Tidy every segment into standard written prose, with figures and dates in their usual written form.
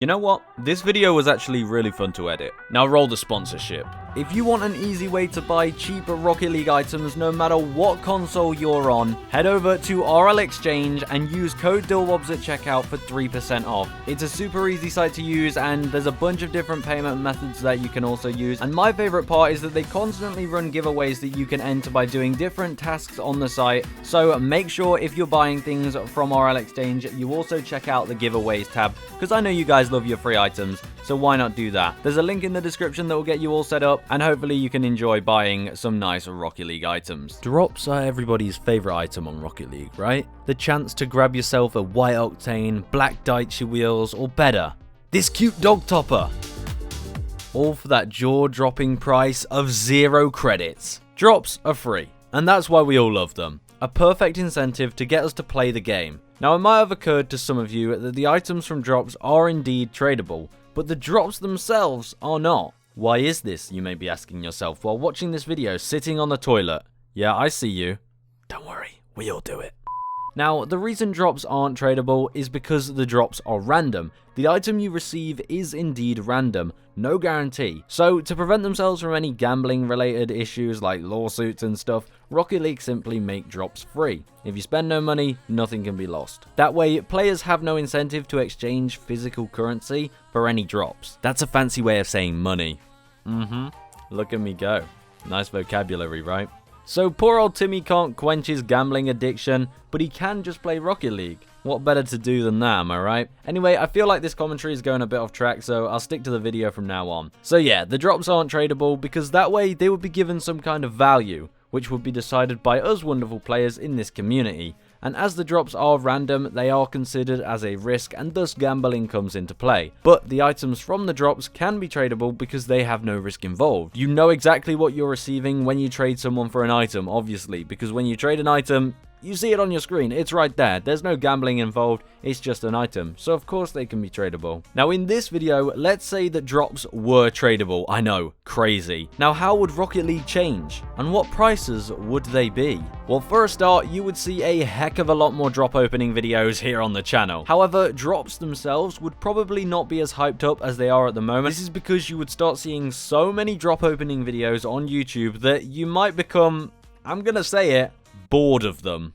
You know what? This video was actually really fun to edit. Now roll the sponsorship. If you want an easy way to buy cheaper Rocket League items no matter what console you're on, head over to RL Exchange and use code Dylbobz at checkout for 3% off. It's a super easy site to use and there's a bunch of different payment methods that you can also use. And my favorite part is that they constantly run giveaways that you can enter by doing different tasks on the site. So make sure if you're buying things from RL Exchange, you also check out the giveaways tab because I know you guys love your free items, so why not do that? There's a link in the description that will get you all set up, and hopefully you can enjoy buying some nice Rocket League items. Drops are everybody's favorite item on Rocket League, right? The chance to grab yourself a white octane, black Daichi wheels, or better, this cute dog topper. All for that jaw-dropping price of 0 credits. Drops are free, and that's why we all love them. A perfect incentive to get us to play the game. Now, it might have occurred to some of you that the items from drops are indeed tradable, but the drops themselves are not. Why is this, you may be asking yourself while watching this video sitting on the toilet. Yeah, I see you. Don't worry, we all do it. Now, the reason drops aren't tradable is because the drops are random. The item you receive is indeed random, no guarantee. So, to prevent themselves from any gambling related issues like lawsuits and stuff, Rocket League simply make drops free. If you spend no money, nothing can be lost. That way, players have no incentive to exchange physical currency for any drops. That's a fancy way of saying money. Look at me go. Nice vocabulary, right? So poor old Timmy can't quench his gambling addiction, but he can just play Rocket League. What better to do than that, am I right? Anyway, I feel like this commentary is going a bit off track, so I'll stick to the video from now on. So yeah, the drops aren't tradable because that way they would be given some kind of value, which would be decided by us wonderful players in this community. And as the drops are random, they are considered as a risk and thus gambling comes into play. But the items from the drops can be tradable because they have no risk involved. You know exactly what you're receiving when you trade someone for an item, obviously, because when you trade an item, you see it on your screen, it's right there. There's no gambling involved, it's just an item. So of course they can be tradable. Now in this video, let's say that drops were tradable. I know, crazy. Now how would Rocket League change? And what prices would they be? Well, for a start, you would see a heck of a lot more drop opening videos here on the channel. However, drops themselves would probably not be as hyped up as they are at the moment. This is because you would start seeing so many drop opening videos on YouTube that you might become, I'm gonna say it, bored of them.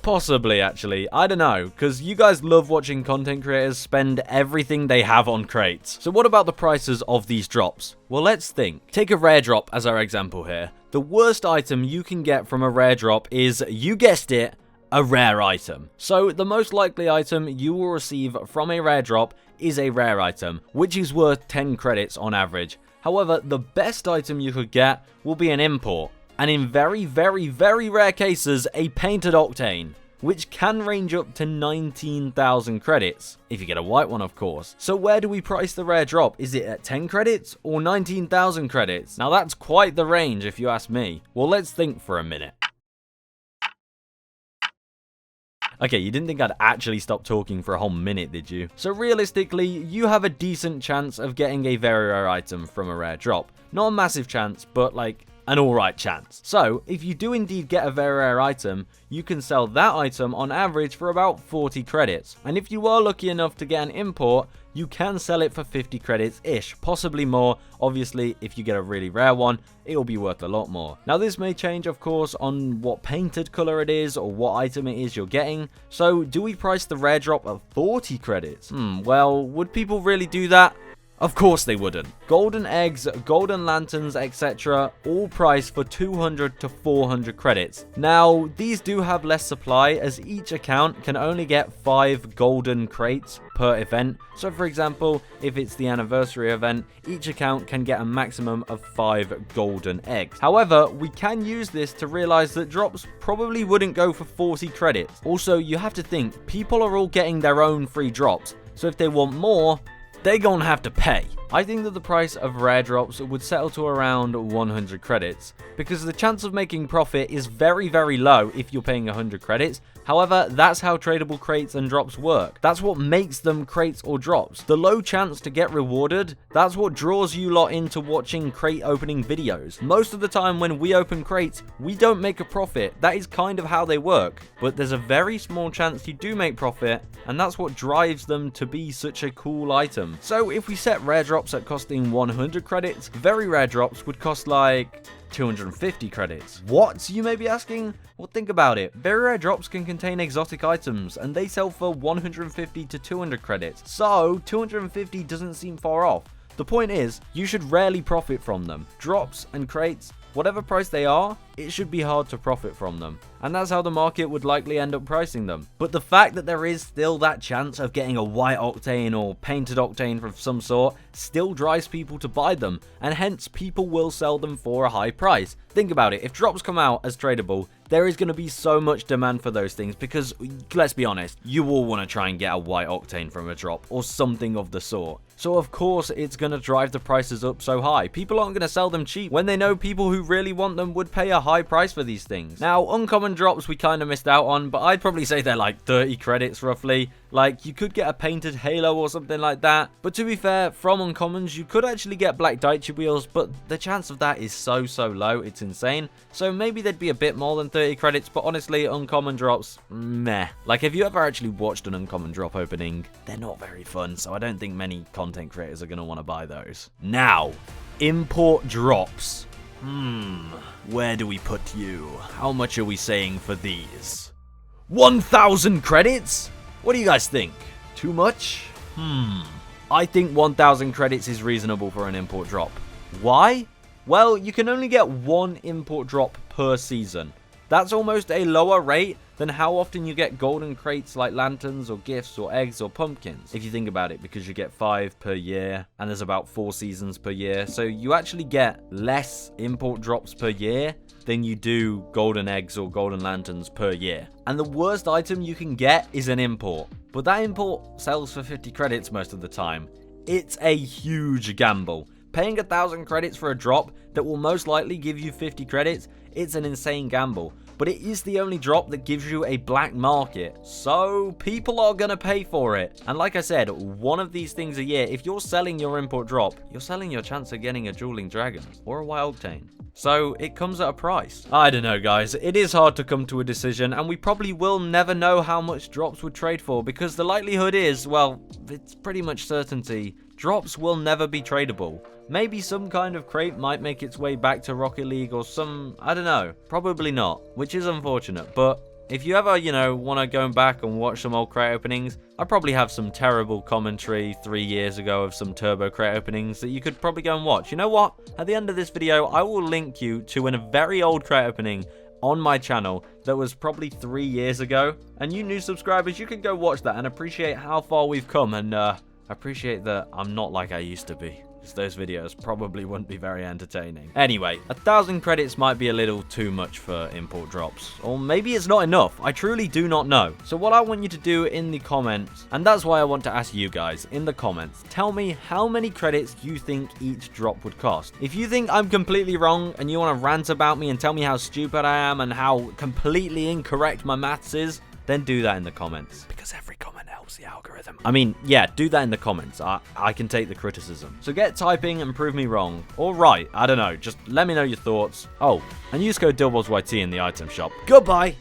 Possibly, actually. I don't know, because you guys love watching content creators spend everything they have on crates. So what about the prices of these drops? Well, let's think. Take a rare drop as our example here. The worst item you can get from a rare drop is, you guessed it, a rare item. So the most likely item you will receive from a rare drop is a rare item, which is worth 10 credits on average. However, the best item you could get will be an import. And in very, very, very rare cases, a painted octane, which can range up to 19,000 credits, if you get a white one of course. So where do we price the rare drop? Is it at 10 credits or 19,000 credits? Now that's quite the range if you ask me. Well, let's think for a minute. Okay, you didn't think I'd actually stop talking for a whole minute, did you? So realistically, you have a decent chance of getting a very rare item from a rare drop. Not a massive chance, but like an alright chance. So, if you do indeed get a very rare item, you can sell that item on average for about 40 credits. And if you are lucky enough to get an import, you can sell it for 50 credits-ish, possibly more. Obviously, if you get a really rare one, it'll be worth a lot more. Now, this may change, of course, on what painted color it is or what item it is you're getting. So, do we price the rare drop at 40 credits? Well, would people really do that? Of course they wouldn't. Golden eggs, golden lanterns, etc. all priced for 200 to 400 credits. Now, these do have less supply as each account can only get 5 golden crates per event. So for example, if it's the anniversary event, each account can get a maximum of 5 golden eggs. However, we can use this to realize that drops probably wouldn't go for 40 credits. Also, you have to think, people are all getting their own free drops. So if they want more, they're gonna have to pay. I think that the price of rare drops would settle to around 100 credits, because the chance of making profit is very, very low if you're paying 100 credits. However, that's how tradable crates and drops work. That's what makes them crates or drops. The low chance to get rewarded, that's what draws you lot into watching crate opening videos. Most of the time when we open crates, we don't make a profit. That is kind of how they work. But there's a very small chance you do make profit, and that's what drives them to be such a cool item. So if we set rare drops at costing 100 credits, very rare drops would cost like 250 credits. What, you may be asking? Well, think about it. Very rare drops can contain exotic items, and they sell for 150 to 200 credits. So 250 doesn't seem far off. The point is, you should rarely profit from them. Drops and crates, whatever price they are, it should be hard to profit from them. And that's how the market would likely end up pricing them. But the fact that there is still that chance of getting a white octane or painted octane of some sort still drives people to buy them, and hence people will sell them for a high price. Think about it, if drops come out as tradable, there is going to be so much demand for those things because, let's be honest, you all want to try and get a white octane from a drop or something of the sort. So of course it's going to drive the prices up so high. People aren't going to sell them cheap when they know people who really want them would pay a high price for these things. Now, uncommon drops we kind of missed out on, but I'd probably say they're like 30 credits roughly. Like, you could get a painted halo or something like that. But to be fair, from uncommons, you could actually get black Daichi wheels, but the chance of that is so low, it's insane. So maybe there'd be a bit more than 30 credits, but honestly, uncommon drops, meh. Like, if you ever actually watched an uncommon drop opening, they're not very fun, so I don't think many content creators are going to want to buy those. Now, import drops. Where do we put you? How much are we saying for these? 1,000 credits? What do you guys think? Too much? I think 1,000 credits is reasonable for an import drop. Why? Well, you can only get one import drop per season. That's almost a lower rate than how often you get golden crates like lanterns or gifts or eggs or pumpkins. If you think about it, because you get 5 per year and there's about 4 seasons per year. So you actually get less import drops per year than you do golden eggs or golden lanterns per year. And the worst item you can get is an import. But that import sells for 50 credits most of the time. It's a huge gamble. Paying 1,000 credits for a drop that will most likely give you 50 credits, it's an insane gamble. But it is the only drop that gives you a black market, so people are gonna pay for it. And like I said, one of these things a year, if you're selling your import drop, you're selling your chance of getting a dueling dragon or a wild octane. So it comes at a price. I don't know, guys. It is hard to come to a decision, and we probably will never know how much drops would trade for, because the likelihood is, well, it's pretty much certainty, drops will never be tradable. Maybe some kind of crate might make its way back to Rocket League or some, I don't know. Probably not, which is unfortunate. But if you ever, want to go back and watch some old crate openings, I probably have some terrible commentary 3 years ago of some turbo crate openings that you could probably go and watch. You know what? At the end of this video, I will link you to a very old crate opening on my channel that was probably 3 years ago. And you new subscribers, you can go watch that and appreciate how far we've come, and appreciate that I'm not like I used to be. Those videos probably wouldn't be very entertaining. Anyway, 1,000 credits might be a little too much for import drops. Or maybe it's not enough. I truly do not know. So what I want you to do in the comments, and that's why I want to ask you guys in the comments, tell me how many credits you think each drop would cost. If you think I'm completely wrong and you want to rant about me and tell me how stupid I am and how completely incorrect my maths is, then do that in the comments, because every comment helps the algorithm. I mean, yeah, do that in the comments. I can take the criticism. So get typing and prove me wrong. Or right, I don't know. Just let me know your thoughts. Oh, and use code Dylbobz YT in the item shop. Goodbye!